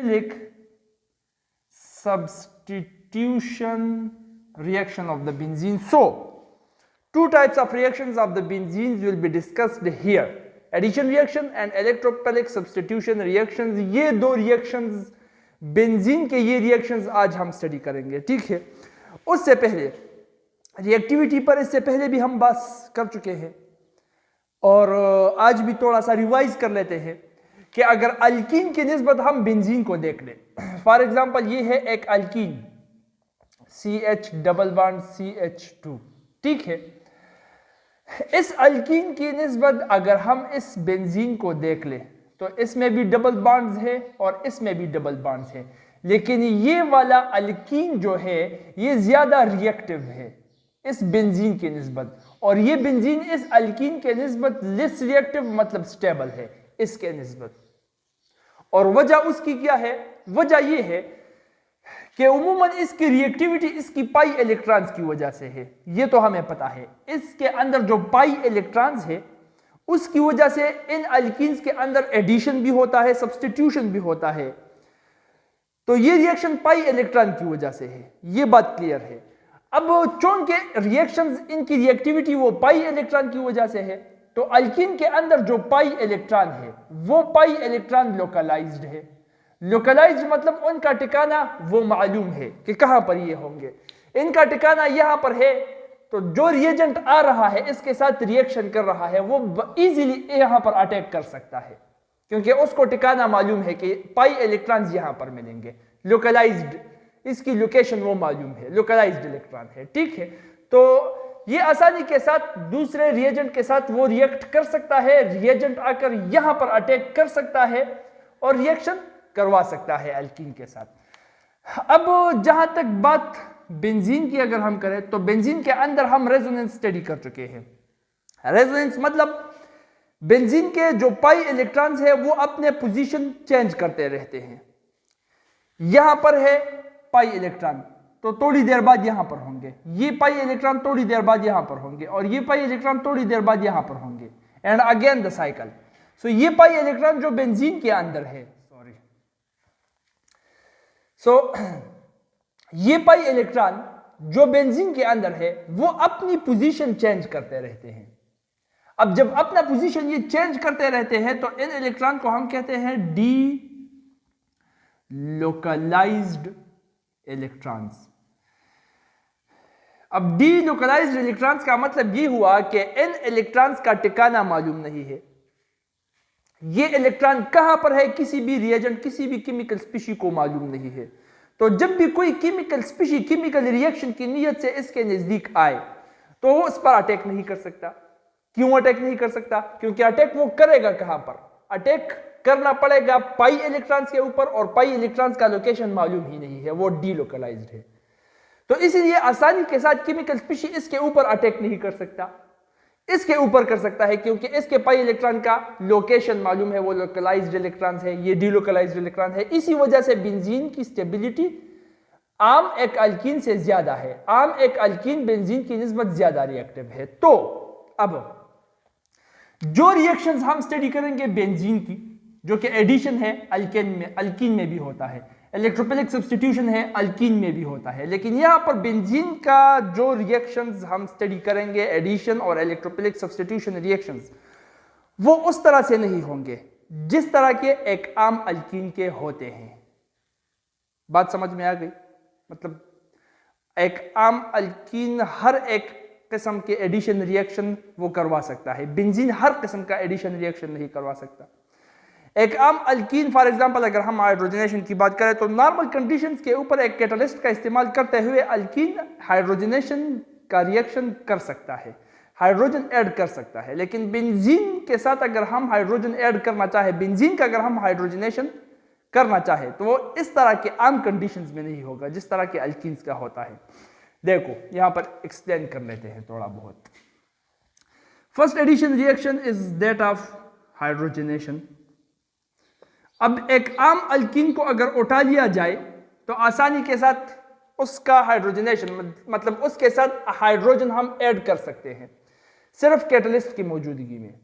electrophilic substitution reaction of the benzene. So, two types of reactions of the benzenes will be discussed here. Addition reaction and electrophilic substitution reactions. ये दो reactions benzene के ये reactions आज हम study करेंगे, ठीक है। उससे पहले रिएक्टिविटी पर इससे पहले भी हम बात कर चुके हैं और आज भी थोड़ा सा रिवाइज कर लेते हैं कि अगर अल्कीन की निस्बत हम बेंजीन को देख लें, फॉर एग्जांपल ये है एक alkyne CH double bond CH2, ठीक है। इस अल्कीन की निस्बत अगर हम इस बेंजीन को देख लें तो इसमें भी डबल बॉन्ड्स है और इसमें भी डबल बॉन्ड्स है, लेकिन ये वाला अल्कीन जो है ये ज्यादा रिएक्टिव है इस बेंजीन की निस्बत, और ये बेंजीन इस अल्कीन के निस्बत लेस रिएक्टिव मतलब स्टेबल है इसके निस्बत। और वजह उसकी क्या है? वजह ये है कि उमूमन इसकी रिएक्टिविटी इसकी पाई इलेक्ट्रॉन्स की वजह से है, ये तो हमें पता है। इसके अंदर जो पाई इलेक्ट्रॉन्स है उसकी वजह से इन अल्कीन्स के अंदर एडिशन भी होता है, सब्स्टिट्यूशन भी होता है, तो ये रिएक्शन पाई इलेक्ट्रॉन की वजह से है, ये बात क्लियर है। अब चूंकि रिएक्शंस इनकी रिएक्टिविटी वो पाई इलेक्ट्रॉन की वजह से है, तो अल्कीन के अंदर जो पाई इलेक्ट्रॉन है वो पाई इलेक्ट्रॉन लोकलाइज्ड है। लोकलाइज्ड मतलब उनका ठिकाना वो मालूम है कि कहां पर ये होंगे, इनका ठिकाना यहां पर है, तो जो रिएजेंट आ रहा है इसके साथ रिएक्शन कर रहा है वो इजीली यहां पर अटैक कर सकता है, क्योंकि उसको ठिकाना मालूम है कि पाई इलेक्ट्रॉन्स यहां पर मिलेंगे। लोकलाइज्ड, इसकी लोकेशन वो मालूम है, लोकलाइज्ड इलेक्ट्रॉन है, ठीक है। तो ये आसानी के साथ दूसरे रिएजेंट के साथ वो रिएक्ट कर सकता है, रिएजेंट आकर यहां पर अटैक कर सकता है और रिएक्शन करवा सकता है अल्कीन के साथ। अब जहां तक बात बेंजीन की अगर हम करें तो बेंजीन के अंदर हम रेजोनेंस स्टडी कर चुके हैं। रेजोनेंस मतलब बेंजीन के जो पाई इलेक्ट्रॉन्स है वो अपने पोजीशन चेंज करते रहते हैं। यहां पर है पाई इलेक्ट्रॉन तो थोड़ी देर बाद यहां पर होंगे, ये पाई इलेक्ट्रॉन थोड़ी देर बाद यहां पर होंगे और ये पाई इलेक्ट्रॉन थोड़ी देर बाद यहां पर होंगे, एंड अगेन द साइकिल। सो ये पाई इलेक्ट्रॉन जो बेंजीन के अंदर है, ये पाई इलेक्ट्रॉन जो बेंजीन के अंदर है वो अपनी पोजीशन चेंज करते रहते हैं। अब जब अपना पोजीशन ये चेंज करते रहते हैं तो इन इलेक्ट्रॉन को हम कहते हैं डी लोकलाइज्ड इलेक्ट्रॉन्स। अब डी लोकलाइज्ड इलेक्ट्रॉन्स का मतलब ये हुआ कि इन इलेक्ट्रॉन्स का ठिकाना मालूम नहीं है, ये इलेक्ट्रॉन कहां पर है किसी भी रिएजेंट, किसी भी केमिकल स्पीशी को मालूम नहीं है। तो जब भी कोई केमिकल स्पीशी केमिकल रिएक्शन की नीयत से इसके नजदीक आए तो वो उस पर अटैक नहीं कर सकता। क्यों अटैक नहीं कर सकता? क्योंकि अटैक वो करेगा कहां पर? अटैक करना पड़ेगा पाई इलेक्ट्रॉन्स के ऊपर, और पाई इलेक्ट्रॉन्स का लोकेशन मालूम ही नहीं है, वो डीलोकलाइज्ड है। तो इसलिए आसानी के साथ केमिकल स्पीशी इसके ऊपर अटैक नहीं कर सकता। इसके ऊपर कर सकता है क्योंकि इसके पाई इलेक्ट्रॉन का लोकेशन मालूम है, वो लोकलाइज्ड इलेक्ट्रॉन है, ये डीलोकलाइज्ड इलेक्ट्रॉन है। इसी वजह से बेंजीन की स्टेबिलिटी आम एक अल्कीन से ज्यादा है। आम एक अल्कीन बेंजीन की निस्बत ज्यादा रिएक्टिव है। तो अब जो रिएक्शंस हम स्टडी करेंगे बेंजीन की, जो कि एडिशन है अल्कीन में भी होता है, इलेक्ट्रोफिलिक सब्स्टिट्यूशन है अल्कीन में भी होता है, लेकिन यहां पर बेंजीन का जो रिएक्शंस हम स्टडी करेंगे एडिशन और इलेक्ट्रोफिलिक सब्स्टिट्यूशन रिएक्शंस, वो उस तरह से नहीं होंगे जिस तरह के एक आम अल्कीन के होते हैं। बात समझ में आ गई? मतलब एक आम अल्कीन हर एक किस्म के एडिशन रिएक्शन वो करवा सकता है, बेंजीन हर किस्म का एडिशन रिएक्शन नहीं करवा सकता। एक आम अल्कीन फॉर एग्जांपल अगर हम हाइड्रोजनेशन की बात करें तो नॉर्मल कंडीशंस के ऊपर एक कैटलिस्ट का इस्तेमाल करते हुए अल्कीन हाइड्रोजनेशन का रिएक्शन कर सकता है, हाइड्रोजन ऐड कर सकता है। लेकिन बेंजीन के साथ अगर हम हाइड्रोजन ऐड करना चाहे, बेंजीन का अगर हम हाइड्रोजनेशन करना चाहे तो वो इस तरह के आम कंडीशंस में नहीं होगा जिस तरह के अल्कीन्स का होता है। देखो यहां पर एक्सप्लेन कर लेते हैं थोड़ा बहुत। First edition reaction is that of hydrogenation. अब एक आम अल्कीन को अगर उठा लिया जाए तो आसानी के साथ उसका हाइड्रोजनेशन मतलब उसके साथ हाइड्रोजन हम ऐड कर सकते हैं सिर्फ कैटलिस्ट की मौजूदगी में।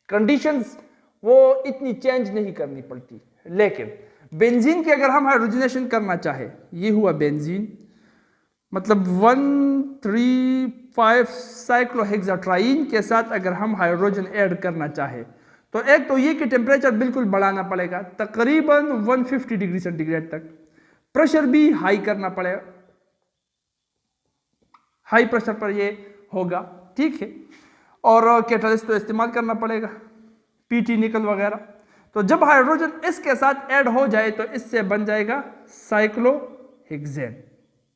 कंडीशंस वो इतनी चेंज नहीं करनी पड़ती। लेकिन बेंजीन की अगर हम हाइड्रोजनेशन करना चाहे, ये हुआ बेंजीन, मतलब 1,3,5 साइक्लोहेक्साट्राइन के साथ अगर हम हाइड्रोजन ऐड करना चाहे तो एक तो ये कि टेम्परेचर बिल्कुल बढ़ाना पड़ेगा तकरीबन 150 डिग्री सेंटीग्रेड तक, प्रेशर भी हाई करना पड़ेगा, हाई प्रेशर पर ये होगा, ठीक है, और कैटलिस्ट तो इस्तेमाल करना पड़ेगा, पीटी निकल वगैरह। तो जब हाइड्रोजन इसके साथ ऐड हो जाए तो इससे बन जाएगा साइक्लोहेक्सेन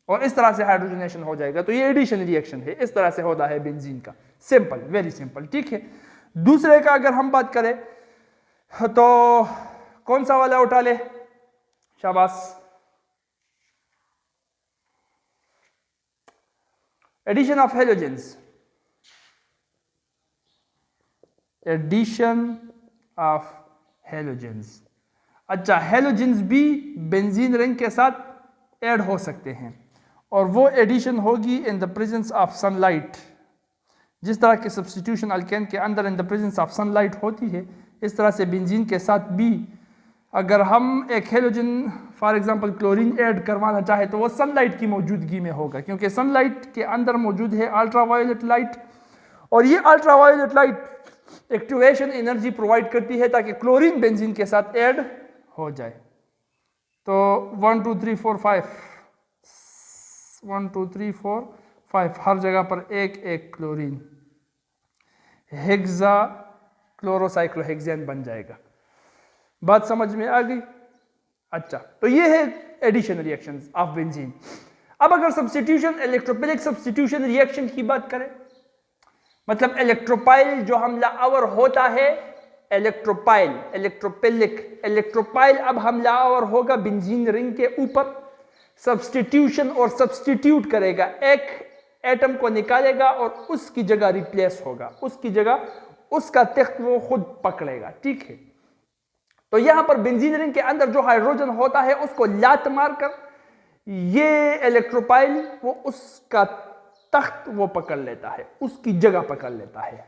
और इस तरह से हाइड्रोजनेशन हो जाएगा। तो ये एडिशन रिएक्शन है, इस तरह से होता है बेंजीन का, सिंपल, वेरी सिंपल, ठीक है। दूसरे का अगर हम बात करें तो कौन सा वाला उठा ले, शाबाश, addition of halogens, addition of halogens. अच्छा, हेलोजेंस भी बेंजीन रिंग के साथ ऐड हो सकते हैं और वो एडिशन होगी in the presence of sunlight. जिस तरह के सब्स्टिट्यूशन अल्केन के अंदर in the presence of sunlight होती है, इस तरह से बेंजीन के साथ भी अगर हम एक halogen for example chlorine add करवाना चाहे तो वो सनलाइट की मौजूदगी में होगा, क्योंकि सनलाइट के अंदर मौजूद है अल्ट्रावायोलेट लाइट और ये ultraviolet light activation energy provide करती है ताकि क्लोरीन बेंजीन के साथ ऐड हो जाए। तो 1 2 3 4 5 1 2 3 4 5 हर जगह पर एक एक क्लोरीन, हेक्सा क्लोरोसाइक्लोहेक्सेन बन जाएगा। बात समझ में आ गई? अच्छा, तो ये है एडिशन रिएक्शंस ऑफ बेंजीन। अब अगर सब्स्टिट्यूशन, इलेक्ट्रोफिलिक सब्स्टिट्यूशन रिएक्शन की बात करें, मतलब इलेक्ट्रोपाइल जो हमला आवर होता है, इलेक्ट्रोपाइल, इलेक्ट्रोफिलिक, इलेक्ट्रोपाइल अब हमला आवर होगा बेंजीन रिंग के ऊपर, सब्स्टिट्यूशन और सब्स्टिट्यूट करेगा, एक एटम को निकालेगा और उसकी जगह रिप्लेस होगा, उसकी जगह उसका तख्त वो खुद पकड़ेगा, ठीक है। तो यहां पर बेंजीन रिंग के अंदर जो हाइड्रोजन होता है उसको लात मारकर ये इलेक्ट्रोपाइल वो उसका तख्त वो पकड़ लेता है, उसकी जगह पकड़ लेता है।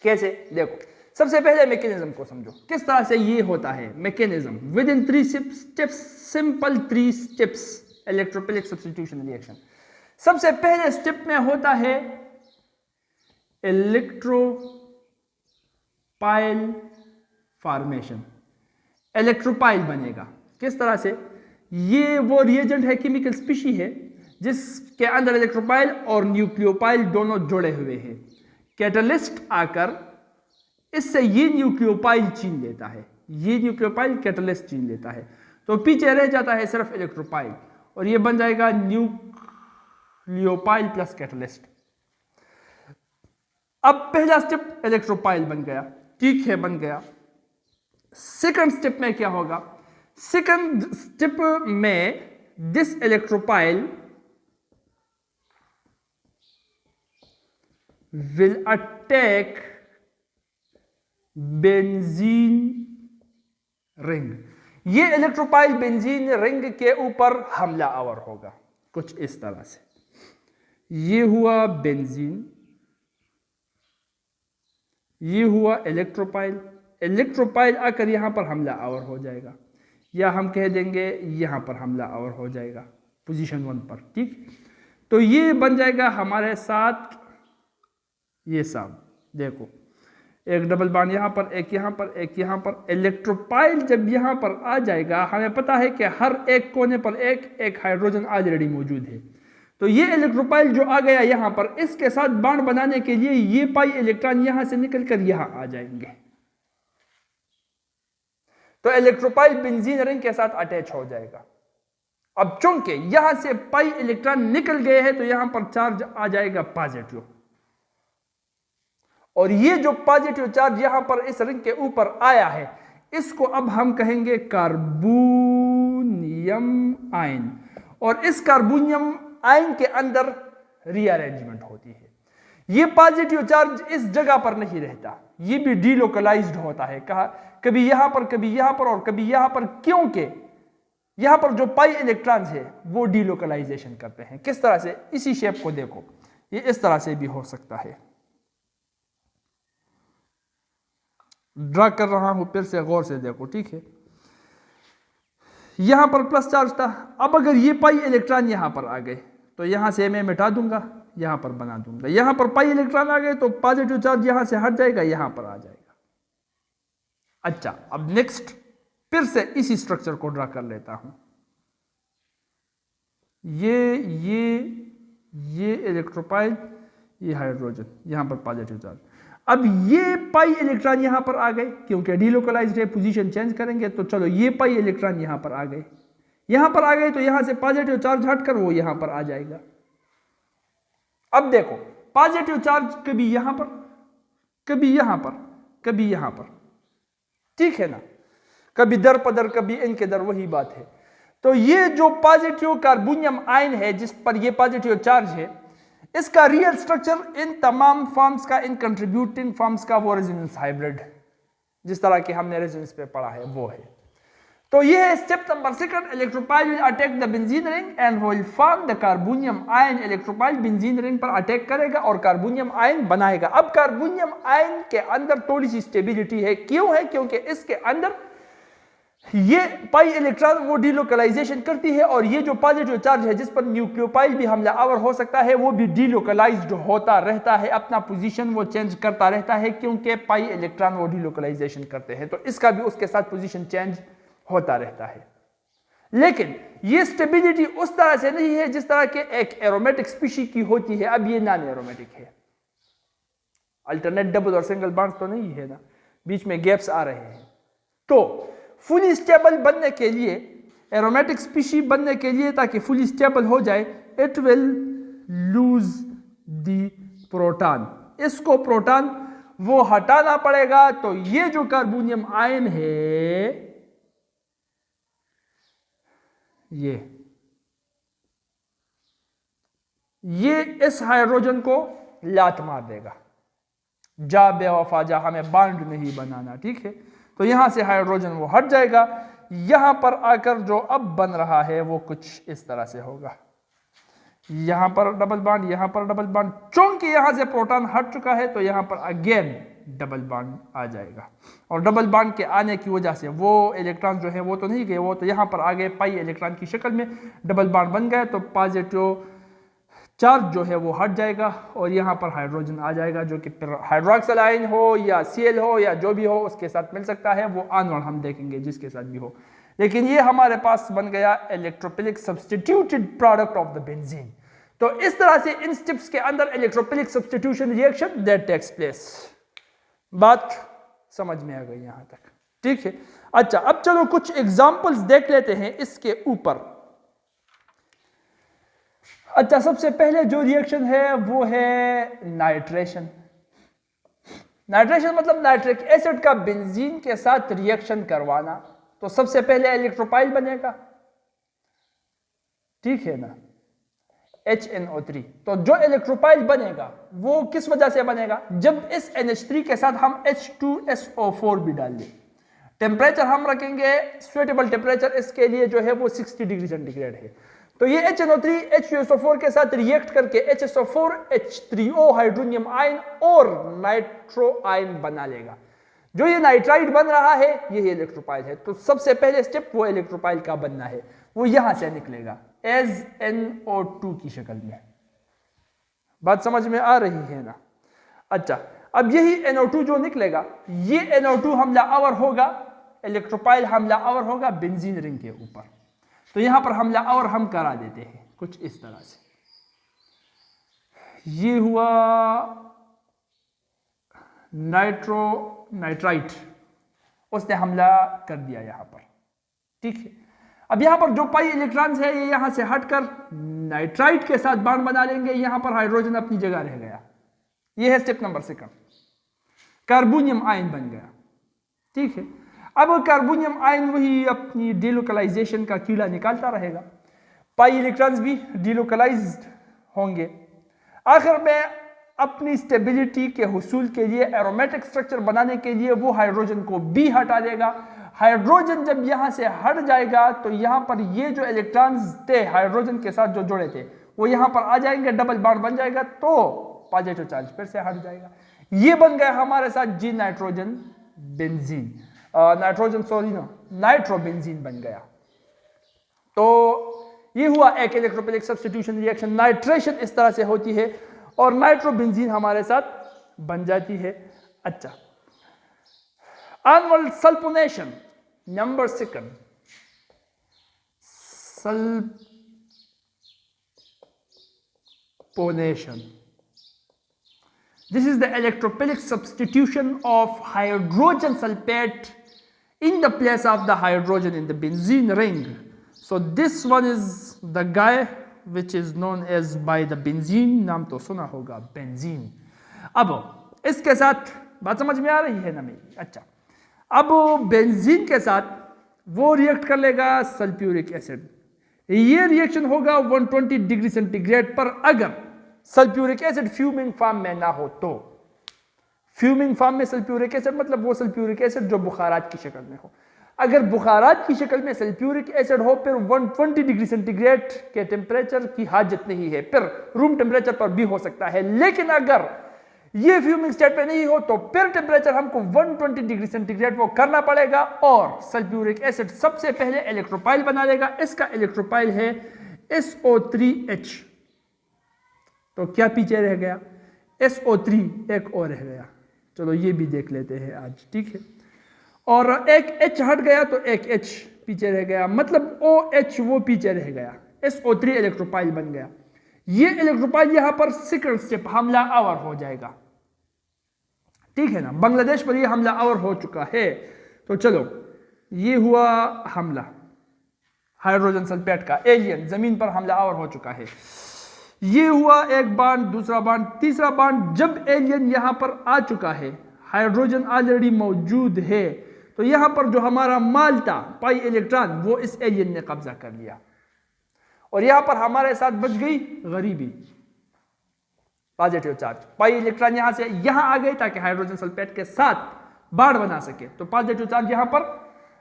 कैसे? देखो, सबसे पहले मैकेनिज्म को समझो, किस तरह से ये होता है mechanism. With in 3 steps, simple 3 steps electrophilic substitution reaction. सबसे पहले स्टेप में होता है इलेक्ट्रोपाइल फॉर्मेशन, इलेक्ट्रोपाइल बनेगा। किस तरह से? ये वो रिएजेंट है, केमिकल स्पीशी है जिसके अंदर इलेक्ट्रोपाइल और न्यूक्लियोपाइल दोनों जुड़े हुए हैं। कैटलिस्ट आकर इससे ये न्यूक्लियोपाइल छीन लेता है, ये न्यूक्लियोपाइल कैटलिस्ट छीन लेता है, तो पीछे रह जाता है सिर्फ इलेक्ट्रोपाइल और ये बन जाएगा न्यूक्लियोपाइल प्लस कैटलिस्ट। अब पहला स्टेप इलेक्ट्रोपाइल बन गया, ठीक है, बन गया। सेकंड स्टेप में क्या होगा? सेकंड स्टेप में this electrophile will attack benzene ring. ये इलेक्ट्रोपाइल बेंजीन रिंग के ऊपर हमला आवर होगा कुछ इस तरह से। ये हुआ बेंजीन, ये हुआ इलेक्ट्रोपाइल, इलेक्ट्रोपाइल आकर यहां पर हमला आवर हो जाएगा, या हम कह देंगे यहां पर हमला आवर हो जाएगा पोजीशन 1 पर, ठीक। तो ये बन जाएगा हमारे साथ ये सब, देखो एक डबल बॉन्ड यहां पर, एक यहां पर, एक यहां पर। इलेक्ट्रोपाइल जब यहां पर आ जाएगा, हमें पता है कि हर एक कोने पर एक एक हाइड्रोजन ऑलरेडी मौजूद है, तो ये इलेक्ट्रोपाइल जो आ गया यहां पर, इसके साथ बॉन्ड बनाने के लिए ये पाई इलेक्ट्रॉन यहां से निकलकर यहां आ जाएंगे, तो इलेक्ट्रोपाइल बेंजीन रिंग के साथ अटैच हो जाएगा। अब चूंकि यहां से पाई इलेक्ट्रॉन निकल गए हैं तो यहां पर चार्ज आ जाएगा पॉजिटिव, और ये जो पॉजिटिव चार्ज यहां पर इस रिंग के ऊपर आया है, इसको अब हम कहेंगे कार्बोनियम आयन, और इस कार्बोनियम आयन के अंदर रीअरेंजमेंट होती है। ये पॉजिटिव चार्ज इस जगह पर नहीं रहता, ये भी डीलोकलाइज्ड होता है, कहा कभी यहां पर, कभी यहां पर और कभी यहां पर, क्योंकि यहां पर जो पाई इलेक्ट्रॉन्स है वो डीलोकलाइजेशन करते हैं। किस तरह से? इसी शेप को देखो, ये इस तरह से भी हो सकता है, ड्रा कर रहा हूं, फिर से गौर से देखो, ठीक है। यहां पर प्लस चार्ज था। अब अगर ये पाई इलेक्ट्रॉन यहां पर आ गए तो यहां से मैं मिटा दूंगा, यहां पर बना दूंगा। यहां पर पाई इलेक्ट्रॉन आ गए तो पॉजिटिव चार्ज यहां से हट जाएगा, यहां पर आ जाएगा। अच्छा, अब नेक्स्ट फिर से इसी स्ट्रक्चर को ड्रा कर लेता हूं। ये इलेक्ट्रोपाइल, ये हाइड्रोजन, यहां पर पॉजिटिव चार्ज। अब ये पाई इलेक्ट्रॉन यहां पर आ गए क्योंकि डीलोकलाइज्ड है, पोजीशन चेंज करेंगे तो चलो ये पाई इलेक्ट्रॉन यहां पर आ गए। यहां पर आ गए तो यहां से पॉजिटिव चार्ज हटकर वो यहां पर आ जाएगा। अब देखो पॉजिटिव चार्ज कभी यहां पर, कभी यहां पर, कभी यहां पर, ठीक है ना, कभी दर पदर, कभी इनके दर, वही बात है। तो ये जो पॉजिटिव कार्बोनियम आयन है जिस पर ये पॉजिटिव चार्ज है, इसका रियल स्ट्रक्चर इन तमाम फॉर्म्स का, इन कंट्रीब्यूटिंग फॉर्म्स का वो रेजोनेंस हाइब्रिड जिस तरह के हमने रेजोनेंस पे पढ़ा है वो है। तो ये है step number 2, electrophile will attack the benzene ring and will form the carbonium ion. Electrophile benzene ring पर अटैक करेगा और कार्बोनियम आयन बनाएगा। अब कार्बोनियम आयन के अंदर थोड़ी सी स्टेबिलिटी है, क्यों है? क्योंकि इसके अंदर ये पाई इलेक्ट्रॉन वो डीलोकलाइजेशन करती है और ये जो पॉजिटिव चार्ज है जिस पर न्यूक्लियोपाइल भी हमला आवर हो सकता है वो भी डीलोकलाइज्ड होता रहता है, अपना पोजीशन वो चेंज करता रहता है क्योंकि पाई इलेक्ट्रॉन वो डीलोकलाइजेशन करते हैं। तो इसका भी उसके साथ पोजीशन चेंज होता रहता है। लेकिन ये स्टेबिलिटी उस तरह से नहीं है जिस तरह के एक एरोमेटिक स्पीशी की होती है। अब ये नॉन एरोमेटिक है, अल्टरनेट डबल और सिंगल बॉन्ड तो नहीं है ना, बीच में गैप्स आ रहे हैं। तो फुली स्टेबल बनने के लिए, एरोमेटिक स्पीशी बनने के लिए, ताकि फुली स्टेबल हो जाए, it will lose the proton. इसको प्रोटॉन वो हटाना पड़ेगा। तो ये जो कार्बोनियम आयन है ये इस हाइड्रोजन को लात मार देगा, जा बेवफा जा, हमें बॉन्ड नहीं बनाना, ठीक है। तो यहां से हाइड्रोजन वो हट जाएगा। यहां पर आकर जो अब बन रहा है वो कुछ इस तरह से होगा, यहां पर डबल बॉन्ड, यहां पर डबल बॉन्ड। चूंकि यहां से प्रोटॉन हट चुका है तो यहां पर अगेन डबल बॉन्ड आ जाएगा और डबल बॉन्ड के आने की वजह से वो इलेक्ट्रॉन जो है वो तो नहीं गए, वो तो यहां पर आ गए पाई इलेक्ट्रॉन की शक्ल में, डबल बॉन्ड बन गए। तो पॉजिटिव चार्ज जो है वो हट जाएगा और यहाँ पर हाइड्रोजन आ जाएगा जो कि हाइड्रोक्सिल आयन हो या Cl हो या जो भी हो उसके साथ मिल सकता है, वो ऑनवर्ड हम देखेंगे जिसके साथ भी हो। लेकिन ये हमारे पास बन गया electrophilic substituted product of the benzene. तो इस तरह से इन स्टेप्स के अंदर electrophilic substitution reaction that takes place. बात समझ में आ गई यहाँ तक, ठीक है। अच्छा, अब चलो कुछ एग्जाम्पल्स देख लेते हैं इसके ऊपर। अच्छा, सबसे पहले जो रिएक्शन है वो है नाइट्रेशन। नाइट्रेशन मतलब नाइट्रिक एसिड का बेंजीन के साथ रिएक्शन करवाना। तो सबसे पहले इलेक्ट्रोपाइल बनेगा, ठीक है ना, HNO3। तो जो इलेक्ट्रोपाइल बनेगा वो किस वजह से बनेगा? जब इस NH3 के साथ हम H2SO4 भी डाल दें। टेम्परेचर हम रखेंगे, सुटेबल टेम्परेचर इसके लिए जो है वो 60 डिग्री सेंटीग्रेड है। तो ये HNO3 H2SO4 के साथ रिएक्ट करके HSO4 H3O हाइड्रोनियम आयन और नाइट्रो आयन बना लेगा। जो ये नाइट्राइड बन रहा है यही इलेक्ट्रोपाइल है। तो सबसे पहले स्टेप वो इलेक्ट्रोपाइल का बनना है, वो यहां से निकलेगा एज NO2 की शक्ल में। बात समझ में आ रही है ना? अच्छा, अब यही NO2 जो निकलेगा, ये NO2 हमला आवर होगा, इलेक्ट्रोपाइल हमला आवर होगा बेंजीन रिंग के ऊपर। तो यहां पर हमला और हम करा देते हैं कुछ इस तरह से। ये हुआ नाइट्राइट, उसने हमला कर दिया यहां पर, ठीक है। अब यहां पर जो पाई इलेक्ट्रॉन्स है ये यहां से हटकर नाइट्राइट के साथ बॉन्ड बना लेंगे, यहां पर हाइड्रोजन अपनी जगह रह गया। ये है स्टेप नंबर 2, कार्बोनियम आयन बन गया, ठीक है। अब कार्बोनियम आयन वही अपनी डीलोकलाइजेशन का कीड़ा निकालता रहेगा, पाई इलेक्ट्रॉन्स भी डीलोकलाइज्ड होंगे। आखिर में अपनी स्टेबिलिटी के हुसूल के लिए, एरोमेटिक स्ट्रक्चर बनाने के लिए वो हाइड्रोजन को भी हटा देगा। हाइड्रोजन जब यहां से हट जाएगा तो यहां पर ये जो इलेक्ट्रॉन्स थे हाइड्रोजन के साथ जो जुड़े थे वो यहां पर आ जाएंगे, डबल बॉन्ड बन जाएगा, तो पॉजिटिव चार्ज फिर से हट जाएगा। ये बन गया हमारे साथ जी नाइट्रोजन बेंजीन, नाइट्रोजन सॉरी ना, नाइट्रोबेंजीन बन गया। तो ये हुआ एक इलेक्ट्रोफिलिक सब्स्टिट्यूशन रिएक्शन। नाइट्रेशन इस तरह से होती है और नाइट्रोबेंजीन हमारे साथ बन जाती है। अच्छा, annual sulphonation number second, sulphonation. This is the electrophilic substitution of hydrogen sulfate in the place of the hydrogen in the benzene ring. So this one is the guy which is known as by the benzene, नाम तो सुना होगा benzene. अब इसके साथ बात समझ में आ रही है ना मेरी? अच्छा, अब बेंजीन के साथ वो रिएक्ट कर लेगा सल्फ्यूरिक एसिड। ये रिएक्शन होगा 120 डिग्री सेंटीग्रेड पर, अगर सल्फ्यूरिक एसिड फ्यूमिंग फॉर्म में ना हो तो। फ्यूमिंग फॉर्म में सल्फ्यूरिक एसिड मतलब वो सल्फ्यूरिक एसिड जो बुखारात की शक्ल में हो। अगर बुखारात की शक्ल में सल्फ्यूरिक एसिड हो फिर 120 डिग्री सेंटीग्रेड के टेम्परेचर की हाजत नहीं है, फिर रूम टेम्परेचर पर भी हो सकता है। लेकिन अगर ये फ्यूमिंग स्टेट पे नहीं हो तो फिर टेम्परेचर हमको 120 डिग्री सेंटीग्रेड वो करना पड़ेगा और सल्फ्यूरिक एसिड सबसे पहले इलेक्ट्रोपाइल बना लेगा। इसका इलेक्ट्रोपाइल है SO3H। तो क्या पीछे रह गया? SO3 एक और रह गया। चलो ये भी देख लेते हैं आज, ठीक है। और एक H हट गया तो एक H पीछे रह गया, मतलब OH वो पीछे रह गया। SO3 इलेक्ट्रोपाइल बन गया। ये इलेक्ट्रोपाइल यहां पर सेकंड स्टेप हमला आवर हो जाएगा, ठीक है ना। बांग्लादेश पर ये हमला आवर हो चुका है। तो चलो ये हुआ हमला हाइड्रोजन सल्फेट का, एलियन जमीन पर हमला आवर हो चुका है। ये हुआ एक बांड, दूसरा बांड, तीसरा बांड। जब एलियन यहां पर आ चुका है, हाइड्रोजन ऑलरेडी मौजूद है, तो यहां पर जो हमारा माल था पाई इलेक्ट्रॉन वो इस एलियन ने कब्जा कर लिया और यहां पर हमारे साथ बच गई गरीबी, पॉजिटिव चार्ज। पाई इलेक्ट्रॉन यहां से यहां आ गए ताकि हाइड्रोजन सल्फेट के साथ बाढ़ बना सके, तो पॉजिटिव चार्ज यहां पर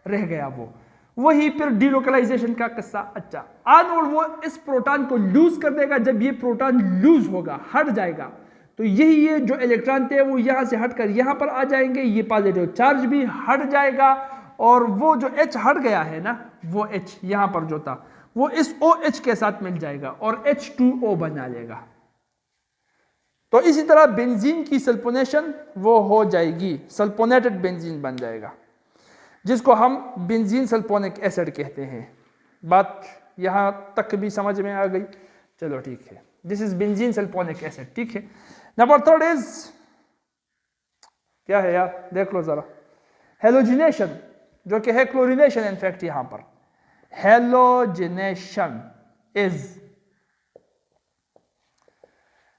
रह गया। वो वही फिर डीलोकलाइजेशन का किस्सा। अच्छा, आनोड वो इस प्रोटॉन को लूज कर देगा। जब ये प्रोटॉन लूज होगा, हट जाएगा, तो यही ये जो इलेक्ट्रॉन थे वो यहां से हटकर यहां पर आ जाएंगे। ये पॉजिटिव चार्ज भी हट जाएगा और वो जो H हट गया है ना, वो H यहां पर जो था वो इस OH के साथ मिल जाएगा और H2O बना लेगा। तो इसी तरह बेंजीन की सल्फोनेशन वो हो जाएगी, सल्फोनेटेड बेंजीन बन जाएगा, जिसको हम बेंजीन सल्फोनिक एसिड कहते हैं। बात यहां तक भी समझ में आ गई? चलो ठीक है, this is benzene sulphonic acid, ठीक है। नंबर थर्ड इज क्या है यार, देख लो जरा, हेलोजिनेशन, जो कि है क्लोरीनेशन। इनफैक्ट यहां पर halogenation is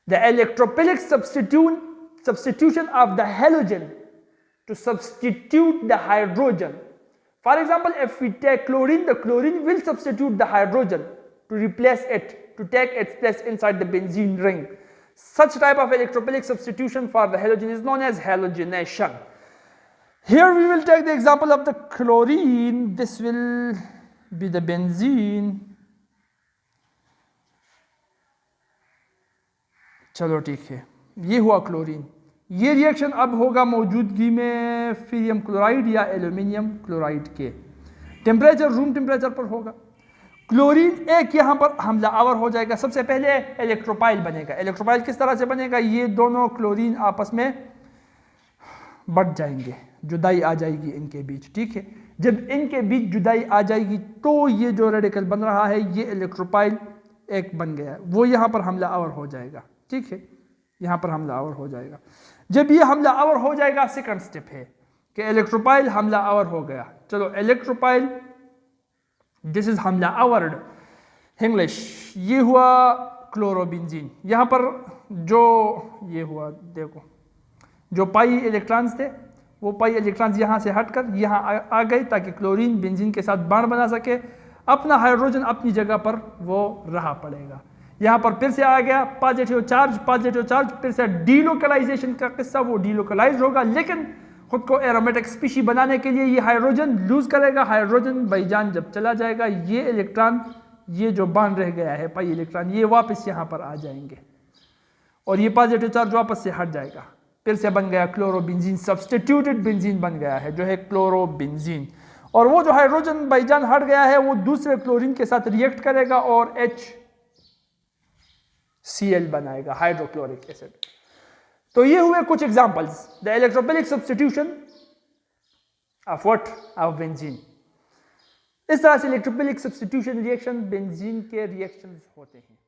the electrophilic substitution of the halogen to substitute the hydrogen. For example, if we take chlorine, the chlorine will substitute the hydrogen to replace it, to take its place inside the benzene ring. Such type of electrophilic substitution for the halogen is known as halogenation. Here we will take the example of the chlorine. This will be the benzene. चलो ठीक है, ये हुआ chlorine. ये reaction अब होगा मौजूदगी में फीरियम क्लोराइड या एल्यूमिनियम क्लोराइड के। टेम्परेचर रूम टेम्परेचर पर होगा। क्लोरीन एक यहाँ पर हमला आवर हो जाएगा। सबसे पहले इलेक्ट्रोपाइल बनेगा। इलेक्ट्रोपाइल किस तरह से बनेगा? ये दोनों क्लोरीन आपस में बढ़ जाएंगे, जुदाई आ जाएगी इनके बीच, ठीक है। जब इनके बीच जुदाई आ जाएगी तो ये जो रेडिकल बन रहा है ये इलेक्ट्रोपाइल एक बन गया, वो यहाँ पर हमला आवर हो जाएगा, ठीक है। यहाँ पर हमला आवर हो जाएगा। जब ये हमला आवर हो जाएगा, सेकंड स्टेप है कि इलेक्ट्रोपाइल हमला आवर हो गया। चलो इलेक्ट्रोपाइल, दिस इज हमला आवर्ड इंग्लिश। ये हुआ क्लोरोबेंजीन। यहाँ पर जो ये हुआ, देखो जो पाई इलेक्ट्रॉन्स थे वो पाई इलेक्ट्रॉन्स यहाँ से हटकर यहाँ आ गए ताकि क्लोरीन बेंजीन के साथ बांड बना सके। अपना हाइड्रोजन अपनी जगह पर वो रहा पड़ेगा। यहाँ पर फिर से आ गया पॉजिटिव चार्ज, पॉजिटिव चार्ज, फिर से डीलोकलाइजेशन का किस्सा, वो डीलोकलाइज होगा, लेकिन खुद को एरोमेटिक स्पीशी बनाने के लिए ये हाइड्रोजन लूज करेगा। हाइड्रोजन भाईजान जब चला जाएगा, ये इलेक्ट्रॉन, ये जो बांड रह गया है पाई इलेक्ट्रॉन, ये वापस यहाँ पर आ जाएंगे और ये पॉजिटिव चार्ज वापस से हट जाएगा। फिर से बन गया क्लोरोबेंजीन, सब्स्टिट्यूटेड बेंजीन बन गया है जो है क्लोरोबेंजीन। और वो जो हाइड्रोजन बाईजान हट गया है वो दूसरे क्लोरीन के साथ रिएक्ट करेगा और HCl बनाएगा, हाइड्रोक्लोरिक एसिड। तो ये हुए कुछ examples, the electrophilic substitution of what, of benzene. इस तरह से इलेक्ट्रोफिलिक सब्स्टिट्यूशन रिएक्शन बेंजीन के रिएक्शंस होते हैं।